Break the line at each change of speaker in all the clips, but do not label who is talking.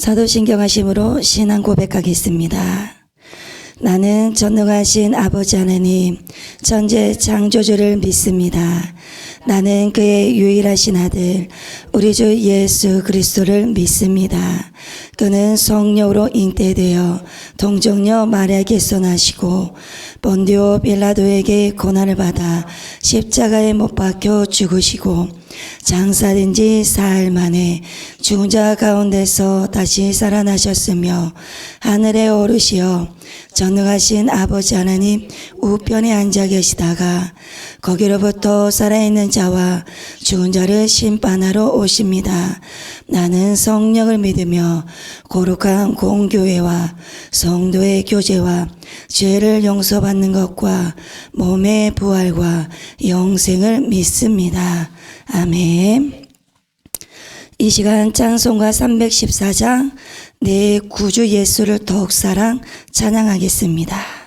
사도신경하심으로 신앙 고백하겠습니다. 나는 전능하신 아버지 하나님 천재 창조주를 믿습니다. 나는 그의 유일하신 아들 우리 주 예수 그리스도를 믿습니다. 그는 성령으로 잉태되어 동정녀 마리아에게서 나시고 본디오 빌라도에게 고난을 받아 십자가에 못 박혀 죽으시고 장사된 지 사흘 만에 죽은 자 가운데서 다시 살아나셨으며 하늘에 오르시어 전능하신 아버지 하나님 우편에 앉아 계시다가 거기로부터 살아있는 자와 죽은 자를 심판하러 오십니다. 나는 성령을 믿으며 거룩한 공교회와 성도의 교제와 죄를 용서받는 것과 몸의 부활과 영생을 믿습니다. 아멘. 이 시간 찬송가 314장 내 구주 예수를 더욱 사랑 찬양하겠습니다.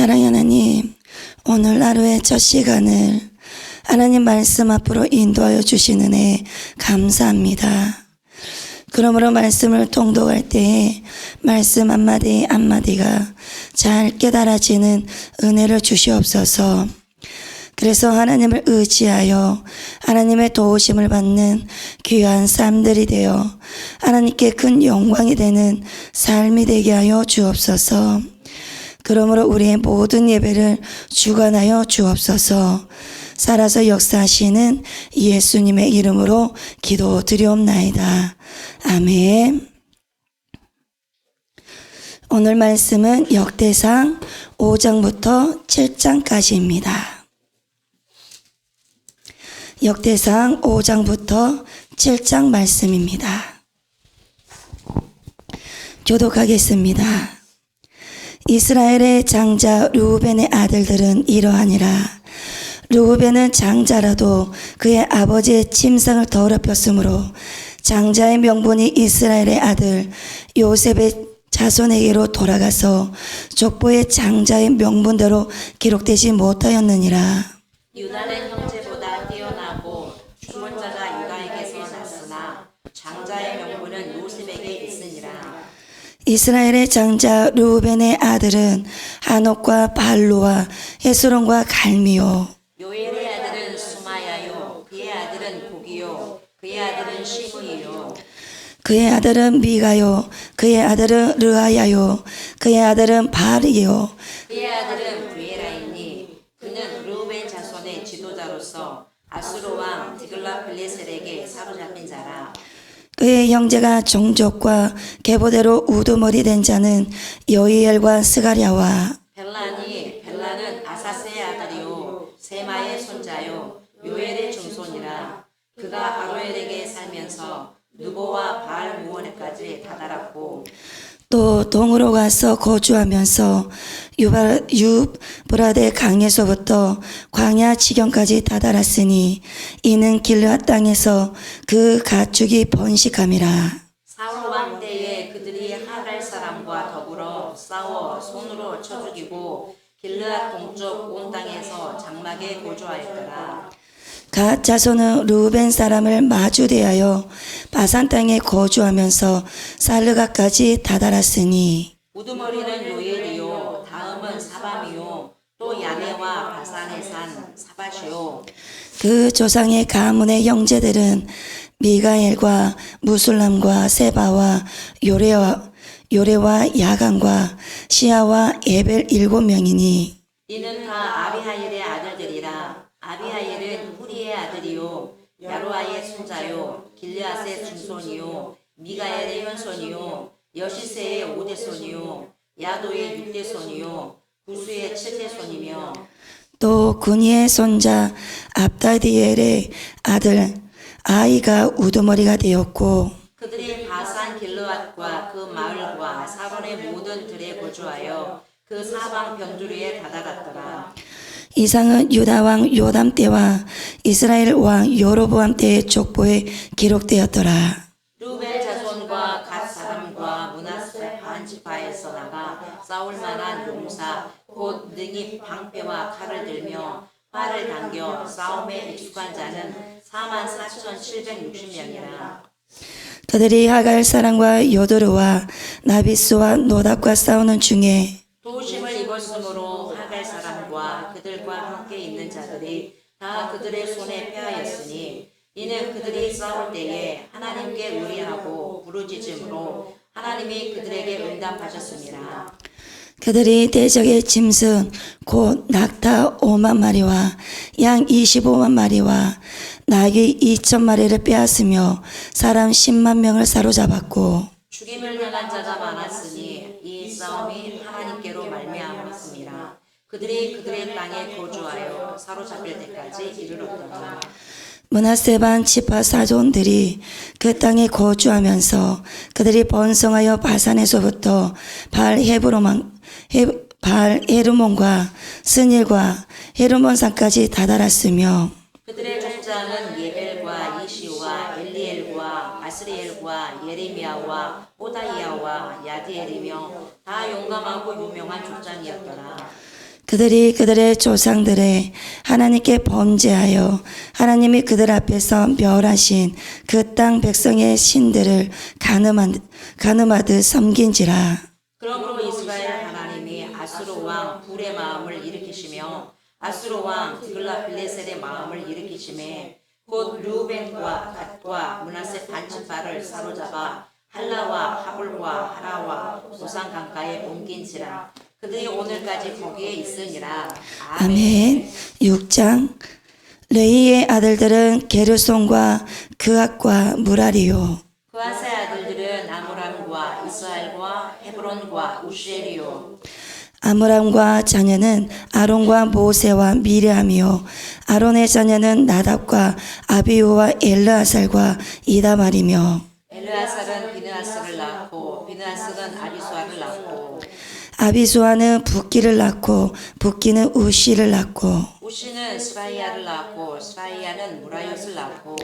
사랑의 하나님, 오늘 하루의 첫 시간을 하나님 말씀 앞으로 인도하여 주신 은혜 감사합니다. 그러므로 말씀을 통독할 때에 말씀 한마디 한마디가 잘 깨달아지는 은혜를 주시옵소서. 그래서 하나님을 의지하여 하나님의 도우심을 받는 귀한 삶들이 되어 하나님께 큰 영광이 되는 삶이 되게 하여 주옵소서. 그러므로 우리의 모든 예배를 주관하여 주옵소서. 살아서 역사하시는 예수님의 이름으로 기도드리옵나이다. 아멘. 오늘 말씀은 역대상 5장부터 7장까지입니다. 역대상 5장부터 7장 말씀입니다. 교독하겠습니다. 이스라엘의 장자 르우벤의 아들들은 이러하니라. 르우벤은 장자라도 그의 아버지의 침상을 더럽혔으므로 장자의 명분이 이스라엘의 아들 요셉의 자손에게로 돌아가서 족보의 장자의 명분대로 기록되지 못하였느니라.
유다는 형제보다 뛰어나고 죽은 자가 유다에게서 났으나 장자의 명분은 요셉에게 있으니라.
이스라엘의 장자 르우벤의 아들은 하녹과 발루와 헤스론과 갈미요.
요엘의 아들은 수마야요, 그의 아들은 고기요, 그의 아들은 시므이요.
그의 아들은 미가요. 그의 아들은 르아야요. 그의 아들은 바리요.
그의 아들은 브에라이니 그는 르우벤 자손의 지도자로서 아수르 왕 디글라필레셀에게 사로잡힌 자라.
그의 형제가 종족과 계보대로 우두머리 된 자는 여이엘과 스가랴와
벨라는 아사스의 아들이요 세마의 손자요 요엘의 증손이라. 그가 아로엘에게 살면서 누보와 바알 무원에까지 다다랐고
또 동으로 가서 거주하면서 유브라데 강에서부터 광야 지경까지 다다랐으니 이는 길르앗 땅에서 그 가축이 번식함이라.
사울 왕 때에 그들이 하갈 사람과 더불어 싸워 손으로 쳐 죽이고 길르앗 동쪽 온 땅에서 장막에 거주하였더라.
갓 자손은 르우벤 사람을 마주대하여 바산 땅에 거주하면서 살르가까지 다다랐으니
우두머리는 요엘이요 다음은 사밤이요 또 야네와 바산의 산 사밧이요.
그 조상의 가문의 형제들은 미가엘과 무술람과 세바와 요레와 야간과 시아와 에벨 7명이니
이는 다 아비하일의 아들들이라. 아비하일은 후리의 아들이요 야로아의 손자요 길르앗의 증손이요 미가엘의 현손이요 여시세의 5대손이요 야도의 6대손이요 구수의 7대손이며
또 군이의 손자 압다디엘의 아들 아이가 우두머리가 되었고
그들이 바산 길르앗과 그 마을과 사론의 모든 들에 거주하여 그 사방 변두리에 다다랐더라.
이상은 유다 왕 요담 때와 이스라엘 왕 여로보암 때의 족보에 기록되었더라.
르우벤 자손과 갓 사람과 므낫세 반 지파에서 나가 싸울 만한 용사 곧 능히 방패와 칼을 들며 활을 당겨 싸움에 익숙한 자는 44,760명이라.
그들이 하갈 사람과 요도르와 나비스와 노답과 싸우는 중에
도우심을 입었으므로 하갈 사람과 그들과 함께 있는 자들이 다 그들의 손에 패하였으니 이는 그들이 싸울 때에 하나님께 의뢰하고 부르짖음으로 하나님이 그들에게 응답하셨습니다.
그들이 대적의 짐승 곧 낙타 5만 마리와 양 25만 마리와 나귀 2천 마리를 빼앗으며 사람 10만 명을 사로잡았고
죽임을 향한 자가 많았으니 이 싸움이 하나님께로 말미암았습니다. 그들이 그들의 땅에 거주하여 사로잡힐 때까지 이르렀더라.
므낫세 반 지파 사존들이 그 땅에 거주하면서 그들이 번성하여 바산에서부터 바알 헤르몬과 스닐과 헤르몬산까지 다다랐으며
그들의 족장은 예벨과 이시와 엘리엘과 아스리엘과 예레미야와 호다이야와 야디엘이며 다 용감하고 유명한 족장이었더라.
그들이 그들의 조상들의 하나님께 범죄하여 하나님이 그들 앞에서 멸하신 그 땅 백성의 신들을 가늠하듯 섬긴지라.
그러므로 이스라엘 하나님이 아수르 왕 불의 마음을 일으키시며 아수르 왕 디글라필레셀의 마음을 일으키심에 곧 르우벤과 갓과 므낫세 반지파를 사로잡아 할라와 하볼과 하라와 고산 강가에 옮긴지라. 그들이 오늘까지 거기에 있으니라.
아멘. 6장 레이의 아들들은 게르손과 그앗과 무라리요.
그앗의 아들들은 아므람과 이스라엘과 헤브론과 우시엘이요.
아므람과 자녀는 아론과 모세와 미리암이요. 아론의 자녀는 나답과 아비후와 엘르아살과 이다말이며
엘르아살은 비느하스를 낳고 비느하스는 아비수아를 낳고
아비수아는 붓기를 낳고 붓기는 우시를 낳고
우시는 스라이야를 낳고 스라이야는 무라옅을 낳고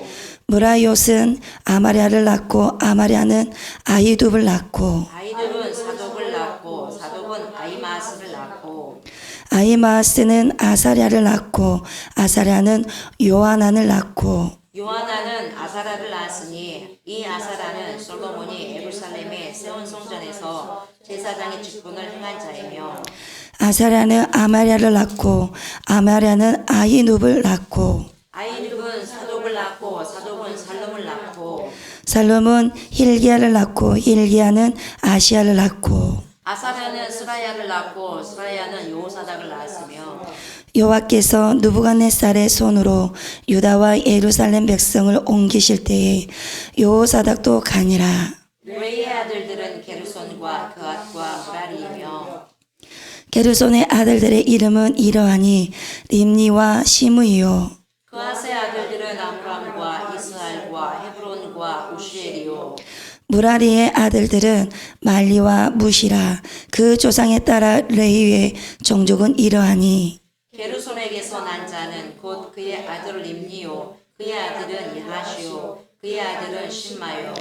무라옅은 아마랴를 낳고 아마랴는 아히둡을 낳고
아이들은 사독을 낳고 사독은 아이마스를 낳고
아히마스는 아사랴를 낳고 아사랴는 요하난을 낳고
요하나는 아사라를 낳았으니 이 아사라는 솔로몬이 예루살렘에 세운 성전에서 제사장의 직분을 행한 자이며
아사랴는 아마랴를 낳고 아마랴는 아히눕을 낳고
아이누은 사독을 낳고 사독은 살lum을 낳고
살룸은 힐기야를 낳고 힐기야는 아시야를 낳고
아사랴는 스라야를 낳고 스라야는 요사닥을 낳았으며
여호와께서 느부갓네살의 손으로 유다와 예루살렘 백성을 옮기실 때에 여호사닥도 가니라.
레이의 아들들은 게르손과 그앗과 무라리이며
게르손의 아들들의 이름은 이러하니 림니와 시므이요.
그앗의 아들들은 암람과 이스알과 헤브론과 우시엘이요
무라리의 아들들은 말리와 무시라. 그 조상에 따라 레위의 종족은 이러하니
게르손에게서 난 자는 곧 그의 아들 림니요 그의 아들은 야하시요 그의 아들은 신마요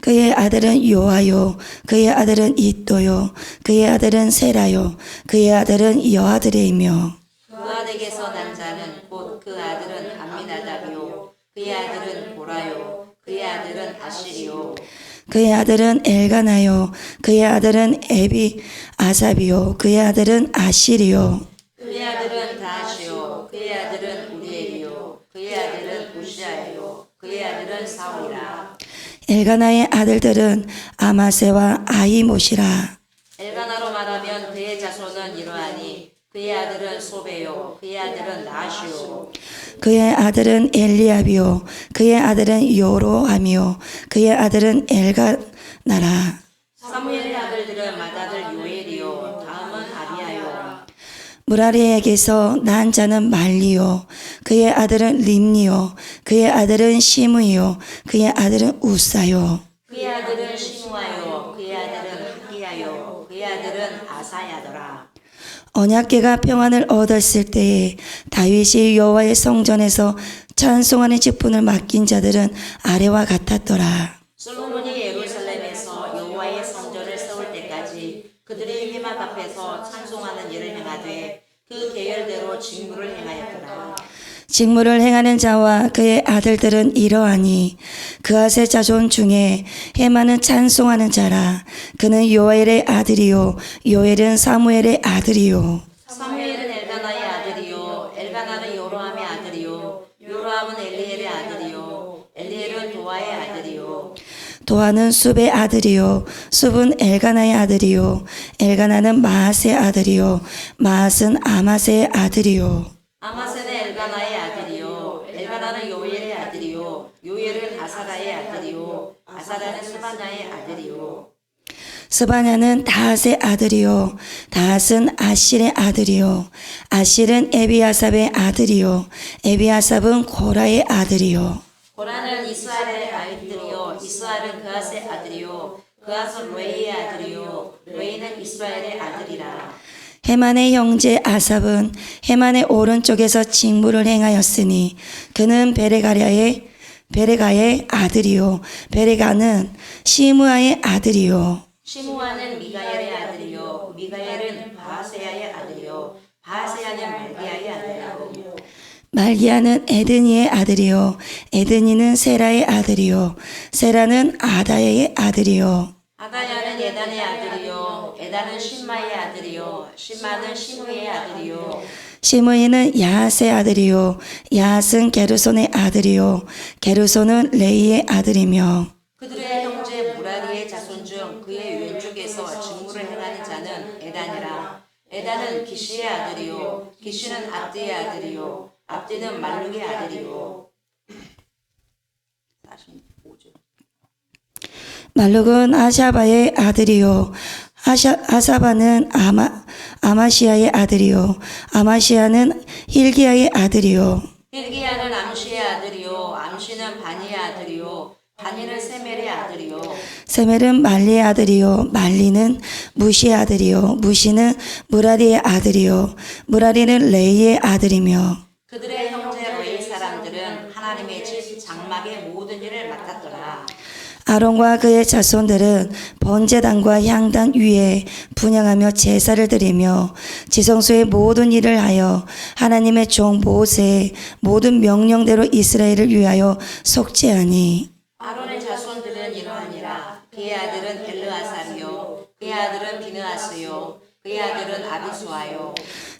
그의 아들은 요아요. 그의 아들은 이또요. 그의 아들은 세라요. 그의 아들은 여아들이며
그아들에게서 난 자는 곧 그 아들은 암미나답이요 그의 아들은 보라요 그의 아들은 아실이요
그의 아들은 엘가나요. 그의 아들은 에비 아삽이요. 그의 아들은 아실이요.
그의 아들은 다하시요 그의 아들은 우리엘이요 그의 아들은 우시아예요 그의 아들은 사울이라
엘가나의 아들들은 아마세와 아히못이라.
엘가나로 말하면 그의 자손은 이러하니 그의 아들은 소베요 그의 아들은 나시요
그의 아들은 엘리압이요. 그의 아들은 요로함이요. 그의 아들은 엘가나라.
사무엘의 아들들은 맏아들 요엘이요 다음은 아비야요
무라리에게서 난 자는 말리요. 그의 아들은 림니요. 그의 아들은 시므이요. 그의 아들은 우사요.
그의 아들은 시므아요 그의 아들은 하기야요 그의 아들은 아사야더라
언약궤가 평안을 얻었을 때에 다윗이 여호와의 성전에서 찬송하는 직분을 맡긴 자들은 아래와 같았더라.
솔로몬이 예루살렘에서 여호와의 성전을 세울 때까지 그들이 회막 앞에서 찬송하는 일을 행하되 그 계열대로 직무를 행하였더라.
직무를 행하는 자와 그의 아들들은 이러하니 그앗의 자손 중에 헤만은 찬송하는 자라. 그는 요엘의 아들이요 요엘은 사무엘의 아들이요
사무엘은 엘가나의 아들이요 엘가나는 요로함의 아들이요 요로함은 엘리엘의 아들이요 엘리엘은 도아의 아들이요
도아는 숲의 아들이요 숲은 엘가나의 아들이요 엘가나는 마앗의 아들이요 마앗은 아마세의 아들이요
아마세는 엘가나의 아들이요 엘가나는 요엘의 아들이요 요엘은 아사라의 아들이요 아사라는 스바냐의 아들이요
스바냐는 다핫의 아들이요 다핫은 아실의 아들이요 아실은 에비아삽의 아들이요 에비아삽은 고라의 아들이요
고라는 이스라엘의 아들이요 이스라엘은 그앗의 아들이요 그앗은 레이의 아들이요 레이는 이스라엘의 아들이라
헤만의 형제 아삽은 헤만의 오른쪽에서 직무를 행하였으니 그는 베레가의 아들이요 베레가는 시므아의 아들이요
시므아는 미가엘의 아들이요 미가엘은 바하세야의 아들이요 바하세야는 말기야의 아들이요
말기야는 에드니의 아들이요 에드니는 세라의 아들이요 세라는 아다의 아들이요
아다야는 에단의 아들이요 에단은 신마의 아들이요 신마는 시므의 아들이요
시므이는 야핫의 아들이요 야핫은 게르손의 아들이요 게르손은 레이의 아들이며
그들의 형제 무라리의 자손 중 그의 왼쪽에서 직무를 행하는 자는 에단이라 에단은 기시의 아들이요 기시는 압디의 아들이요 압디는 말룩의 아들이요 45절
말룩은 아샤바의 아들이요 아사바는 아마시아의 아들이요 아마시아는 힐기야의 아들이요
힐기야는 암시의 아들이요 암시는 바니의 아들이요 다니는 세멜의 아들이요
세멜은 말리의 아들이요 말리는 무시의 아들이요 무시는 무라리의 아들이요 무라리는 레이의 아들이며
그들의 형제 레이 사람들은 하나님의 집 장막의 모든 일을 맡았더라.
아론과 그의 자손들은 번제단과 향단 위에 분향하며 제사를 드리며 지성소의 모든 일을 하여 하나님의 종 모세의 모든 명령대로 이스라엘을 위하여 속죄하니
아론의 자손들은 이러하니라. 그의 아들은 엘르아살이요 그의 아들은 비느하스요 그의 아들은 아비수아요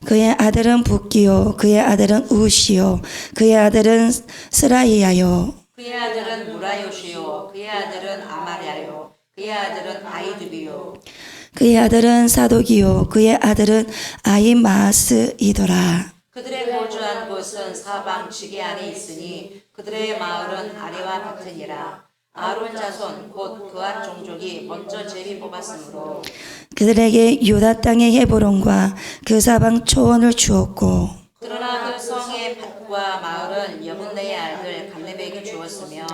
그의 아들은 붓기요 그의 아들은 우시요 그의 아들은 스라이야요
그의 아들은 무라요시요 그의 아들은 아마랴요 그의 아들은 아이두비요
그의 아들은 사독이요 그의 아들은 아히마스이더라.
그들의 거주한 곳은 사방 지게 안에 있으니 그들의 마을은 아래와 같으니라. 아론 자손 곧 그앗 종족이 먼저 제비 뽑았으므로
그들에게 유다 땅의 헤브론과 그 사방 초원을 주었고
그러나 그 성의 밭과 마을은 여분네의 아들 갈렙에게 주었으며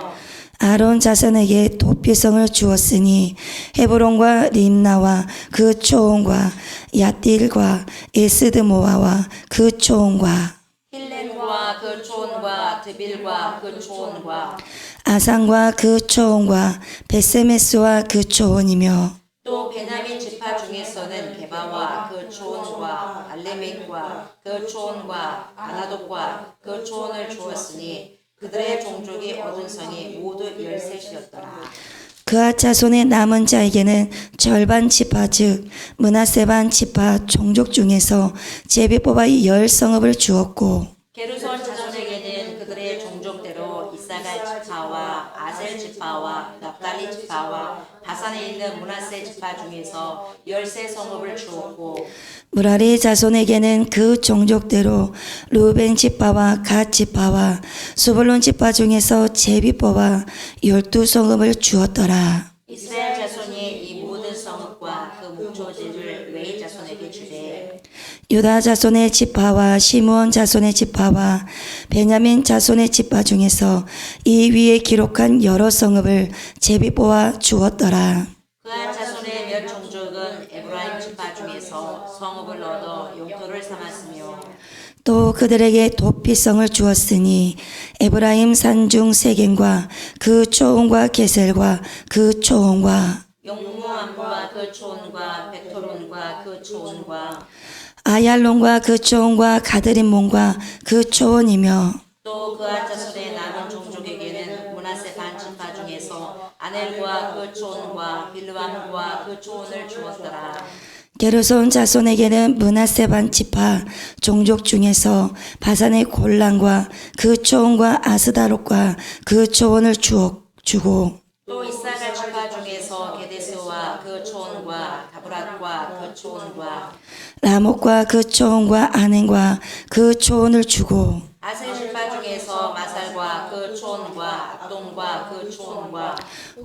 아론 자손에게 도피성을 주었으니 헤브론과 림나와 그 초원과 야딜과 에스드모아와 그 초원과
힐렌과 그 초원과 드빌과 그 초원과
아산과 그 초원과 베세메스와 그 초원이며
또 베냐민 지파 중에서는 게바와 그 초원과 알레멕과 그 초원과 아나독과 그 초원을 주었으니 그들의 종족이 얻은 성이 모두 13이었더라.
그앗 자손의 남은 자에게는 절반 지파 즉 므낫세 반 지파 종족 중에서 제비 뽑아 10성읍을 주었고
게르손 자손에게는 그들의 종족대로 이사갈 지파와 아셀 지파와 납달리 지파와 바산에 있는 므낫세 지파 중에서 13성읍을 주었고
무라리 자손에게는 그 종족대로 루벤 지파와 갓 지파와 수불론 지파 중에서 제비 뽑아 12성읍을 주었더라.
이스라엘 자손이 이 모든 성읍과 그 묵조지를 레위 자손에게 주되
유다 자손의 지파와 시므온 자손의 지파와 베냐민 자손의 지파 중에서 이 위에 기록한 여러 성읍을 제비 뽑아 주었더라.
그한 자손의 몇 종족은 에브라임 지파 중에서 성읍을 얻어 용토를 삼았으며
또 그들에게 도피성을 주었으니 에브라임 산중 세겐과 그 초원과 게셀과 그 초원과
용무암과 그 초원과 베토론과 그 초원과
아얄론과 그 초원과 가드림몬과 그 초원이며
또 그한 자손의 남은 종족에게는 므낫세 반 지파 중에서 아넬과 그 초원과 빌르암과 그 초원을 주었더라.
게르손 자손에게는 므낫세 반 지파 종족 중에서 바산의 골란과 그 초원과 아스다롯과 그 초원을 주고
또 이사갈 지파 중에서 게데스와 그 초원과 다브랏과 그 초원과
라못과 그 초원과 아넨과 그 초원을 주고
아셀 지파 중에서 마살과 그 초원과 압동과 그 초원과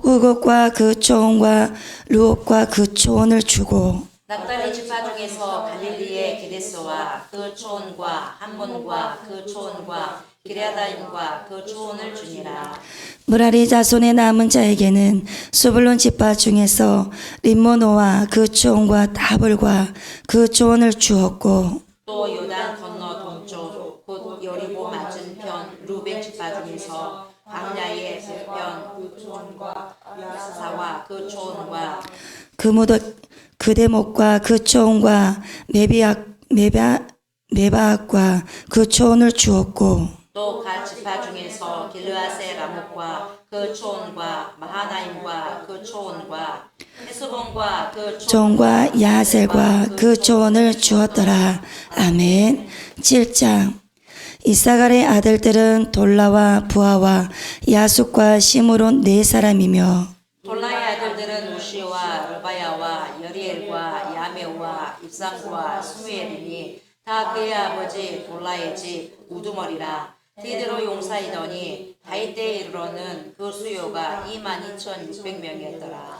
후곡과 그 초원과 루옵과 그 초원을 주고
납달리 지파 중에서 갈릴리의 게데스와 그 초원과 함몬과 그 초원과 기레아다임과 그 초원을 주니라.
무라리 자손의 남은 자에게는 수불론 지파 중에서 림모노와 그 초원과 다불과 그 초원을 주었고
또 요단 건너 동쪽 곧 여리고 맞은편 루벤 지파 중에서 광야의 서편 그 초원과 야사와 그 초원과
그대목과 그 초원과 메바악과 그 초원을 주었고
또 갓 지파 중에서 길르아세 라목과 그 초원과 마하나임과 그 초원과 헤스본과 그
종과 야셀과 그 초원을 주었더라. 아멘. 7장 이사갈의 아들들은 돌라와 부하와 야숫과 시므론 4사람이며
돌라의 아들들은 우시와 르바야와 여리엘과 야메오와 입상과 스무엘이니 다 그의 아버지 돌라의 집 우두머리라. 디드로 용사이더니 다윗 때에 이르러는 그 수요가 22,600명이었더라.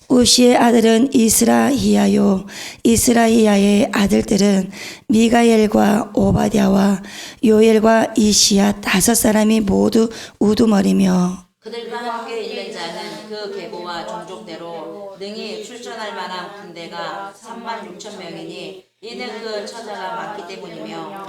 우시의 아들은 이스라히야요. 이스라히야의 아들들은 미가엘과 오바댜와 요엘과 이시야 5사람이 모두 우두머리며
그들과 함께 있는 자는 그 계보와 종족대로 능히 출전할 만한 군대가 36,000명이니 이는 그 처자가 많기 때문이며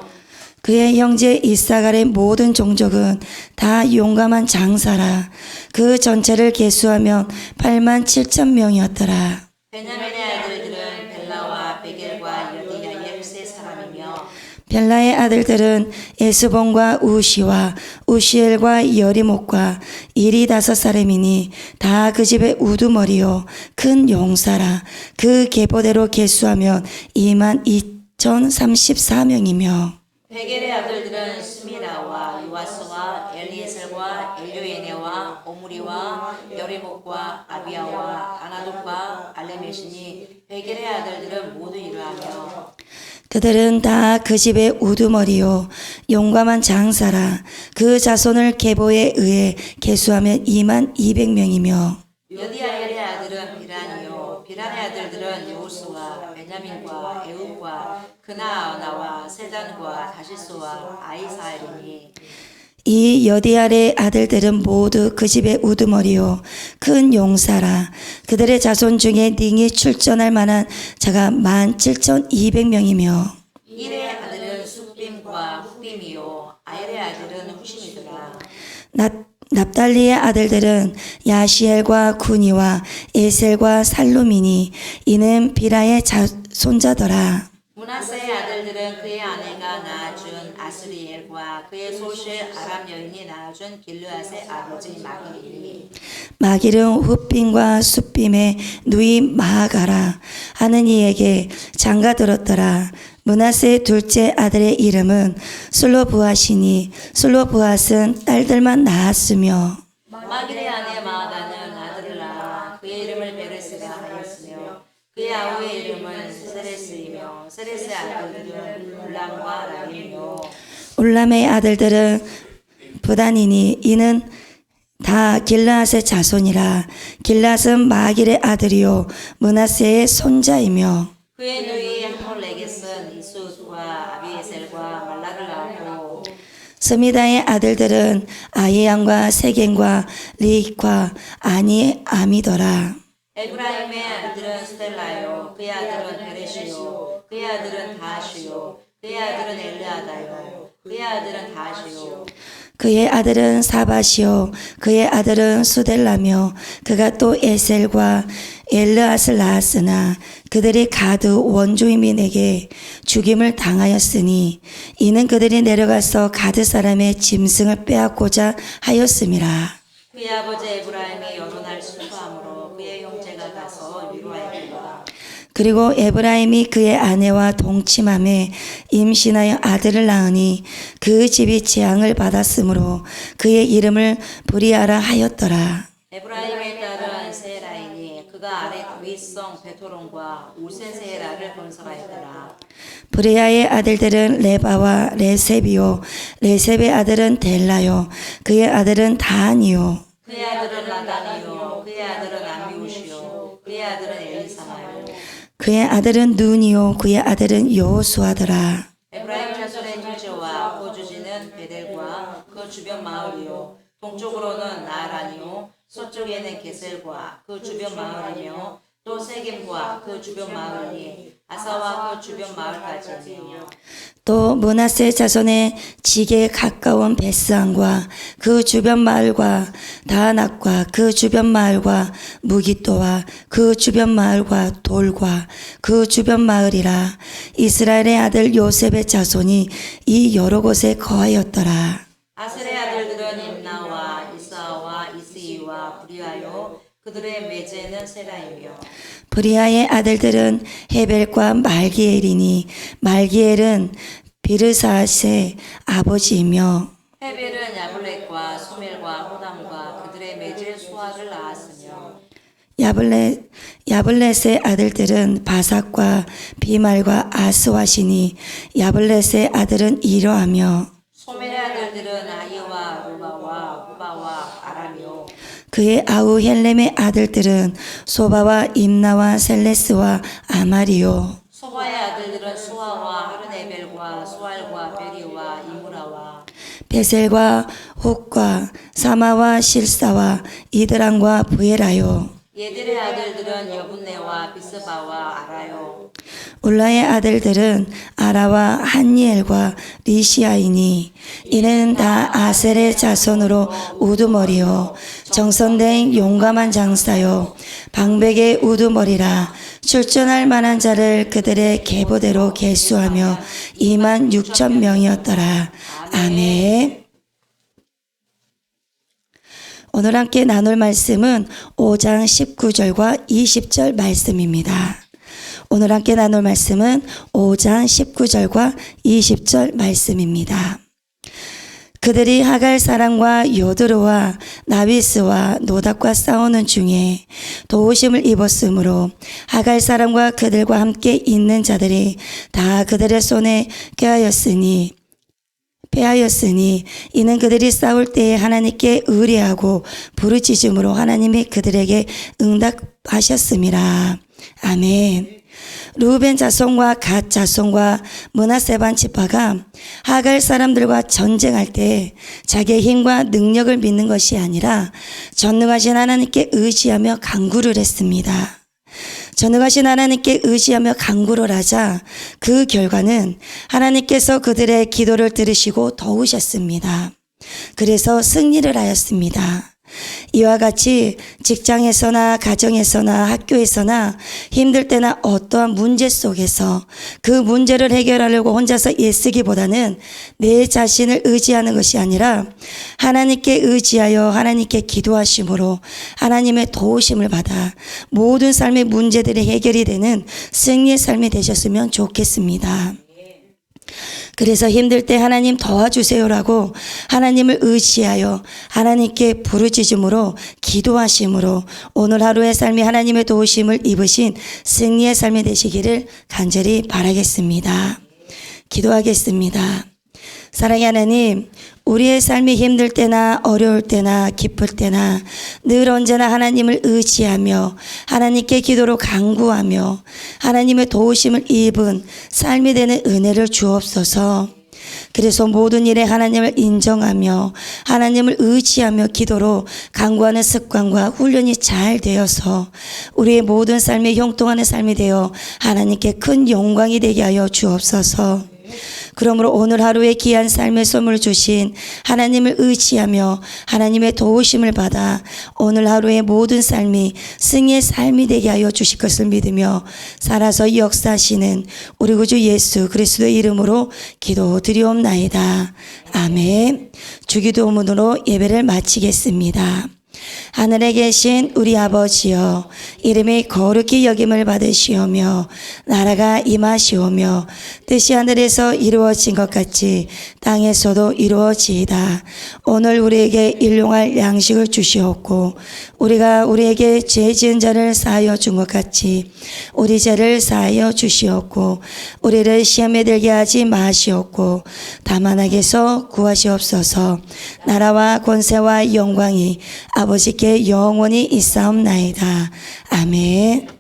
그의 형제 이사갈의 모든 종족은 다 용감한 장사라. 그 전체를 계수하면 87,000명이었더라.
베냐민의 아들들은 벨라와 베겔과 여디야의 세 사람이며
벨라의 아들들은 에스본과 우시와 우시엘과 여리목과 일이 5사람이니 다 그 집의 우두머리요 큰 용사라. 그 계보대로 계수하면 22,034명이며
베겔의 아들들은 스미라와 요아스와 엘리에셀과 엘요에네와 오므리와 여리목과 아비야와 아나독과 알레메시니 베겔의 아들들은 모두 이러하며
그들은 다 그 집의 우두머리요 용감한 장사라. 그 자손을 계보에 의해 계수하면 22,000명이며
여디아엘의 아들은 비란이요 비란의 아들들은 여호수와 베냐민과 에웃과 그나아나와 세단과 다시스와 아이사엘이니
이 여디알의 아들들은 모두 그 집의 우두머리요 큰 용사라. 그들의 자손 중에 능히 출전할 만한 자가 17,200명이며
일의 아들은 숫빔과 후빔이요 아엘의 아들은 후심이더라.
납달리의 아들들은 야시엘과 구니와 에셀과 살루미니 이는 비라의 손자더라.
문하세의 아들들은 그의 아내가 낳아준 아스리엘과 그의 소실 아람 여인이 낳아준 길르앗의 아버지 마길이니
마길은 훗빔과 숫빔의 누이 마아가라 하는 이에게 장가들었더라. 문하세의 둘째 아들의 이름은 슬로브앗이니 슬로브앗은 딸들만 낳았으며
마길의 아내 마아가는 아들을 낳아 그의 이름을 베레스라 하였으며 그의 아우의 이름은 세레스이며 세레스의 아들들은 울람과 라임이요
울람의 아들들은 부단이니 이는 다 길르앗의 자손이라. 길르앗은 마길의 아들이요 문하세의 손자이며
그의 누이 하몰레겟은 이스웃과 아비에셀과 말라를 낳고
스미다의 아들들은 아이양과 세겐과 리익과 아미더라.
에브라임의 아들은 스텔라요 그의 아들은 베레시요 그의 아들은 다시요 그의 아들은 엘르아다요 그의 아들은 다시요
그의 아들은 사바시요 그의 아들은 수델라며 그가 또 에셀과 엘르앗을 낳았으나 그들이 가드 원주민에게 죽임을 당하였으니 이는 그들이 내려가서 가드 사람의 짐승을 빼앗고자 하였음이라.
그의 아버지 에브라임이 여러 날 슬퍼함으로 그의 형제가 가서 위로하였더라.
그리고 에브라임이 그의 아내와 동침함에 임신하여 아들을 낳으니 그 집이 재앙을 받았으므로 그의 이름을 브리아라 하였더라.
에브라임의 딸은 세라이니 그가 아랫 윗성 베토론과 우센세라를 건설하였더라.
브레아의 아들들은 레바와 레셉이요 레셉의 아들은 델라요 그의 아들은 다한이요
그의 아들은 라단이요 그의 아들은 암미우시요 그의 아들은 엘리사마요
그의 아들은 눈이요 그의 아들은 여호수아더라.
에브라임 자손의 hil즈와 고주지는 베델과 그 주변 마을이요 동쪽으로는 나아란이요 서쪽에는 게셀과 그 주변 마을이며 또 세겜과 그 주변 마을이니 아사와 그 주변 마을까지며
또 므낫세 자손의 지게에 가까운 베스안과 그 주변 마을과 다낙과 그 주변 마을과 무기또와 그 주변 마을과 돌과 그 주변 마을이라. 이스라엘의 아들 요셉의 자손이 이 여러 곳에 거하였더라.
아셀의 아들들은 임나와 이사와 이스이와 브리아요 그들의 매제는 세라이며
브리아의 아들들은 헤벨과 말기엘이니 말기엘은 비르사스의 아버지이며
헤벨은 야블렛과 소멜과 호담과 그들의 매제 수아를 낳았으며
야블렛의 아들들은 바삭과 비말과 아스와시니 야블렛의 아들은 이러하며
소멜의 아들들은 아이와 루바와 후바와 아람이요
그의 아우 헬렘의 아들들은 소바와 임나와 셀레스와 아마리요
소바의 아들들은 수아와 하르네벨과 수알과 베리와 이무라와
베셀과 홉과 사마와 실사와 이드람과 부에라요.
얘들의 아들들은 여분네와 비스바와 아라요.
울라의 아들들은 아라와 한니엘과 리시아이니 이는 다 아셀의 자손으로 우두머리요 정선된 용감한 장사요 방백의 우두머리라. 출전할 만한 자를 그들의 계보대로 계수하며 26,000명이었더라. 아멘. 오늘 함께 나눌 말씀은 5장 19절과 20절 말씀입니다. 오늘 함께 나눌 말씀은 5장 19절과 20절 말씀입니다. 그들이 하갈 사람과 요드르와 나비스와 노답과 싸우는 중에 도우심을 입었으므로 하갈 사람과 그들과 함께 있는 자들이 다 그들의 손에 패하였으니 이는 그들이 싸울 때에 하나님께 의뢰하고 부르짖음으로 하나님이 그들에게 응답하셨음이라. 아멘. 루벤 자손과 갓 자손과 므낫세 반 지파가 하갈 사람들과 전쟁할 때 자기의 힘과 능력을 믿는 것이 아니라 전능하신 하나님께 의지하며 간구를 했습니다. 전능하신 하나님께 의지하며 간구를 하자 그 결과는 하나님께서 그들의 기도를 들으시고 도우셨습니다. 그래서 승리를 하였습니다. 이와 같이 직장에서나 가정에서나 학교에서나 힘들 때나 어떠한 문제 속에서 그 문제를 해결하려고 혼자서 애쓰기보다는 내 자신을 의지하는 것이 아니라 하나님께 의지하여 하나님께 기도하심으로 하나님의 도우심을 받아 모든 삶의 문제들이 해결이 되는 승리의 삶이 되셨으면 좋겠습니다. 그래서 힘들 때 하나님 도와주세요라고 하나님을 의지하여 하나님께 부르짖음으로 기도하심으로 오늘 하루의 삶이 하나님의 도우심을 입으신 승리의 삶이 되시기를 간절히 바라겠습니다. 기도하겠습니다. 사랑의 하나님, 우리의 삶이 힘들 때나 어려울 때나 기쁠 때나 늘 언제나 하나님을 의지하며 하나님께 기도로 간구하며 하나님의 도우심을 입은 삶이 되는 은혜를 주옵소서. 그래서 모든 일에 하나님을 인정하며 하나님을 의지하며 기도로 간구하는 습관과 훈련이 잘 되어서 우리의 모든 삶에 형통하는 삶이 되어 하나님께 큰 영광이 되게 하여 주옵소서. 그러므로 오늘 하루의 귀한 삶의 선물 주신 하나님을 의지하며 하나님의 도우심을 받아 오늘 하루의 모든 삶이 승리의 삶이 되게 하여 주실 것을 믿으며 살아서 역사하시는 우리 구주 예수 그리스도의 이름으로 기도드리옵나이다. 아멘. 주기도문으로 예배를 마치겠습니다. 하늘에 계신 우리 아버지여, 이름이 거룩히 여김을 받으시오며 나라가 임하시오며 뜻이 하늘에서 이루어진 것 같이 땅에서도 이루어지이다. 오늘 우리에게 일용할 양식을 주시옵고 우리가 우리에게 죄 지은 자를 사하여 준 것 같이 우리 죄를 사하여 주시옵고 우리를 시험에 들게 하지 마시옵고 다만 악에서 구하시옵소서. 나라와 권세와 영광이 아버지께 영원히 있사옵나이다. 아멘.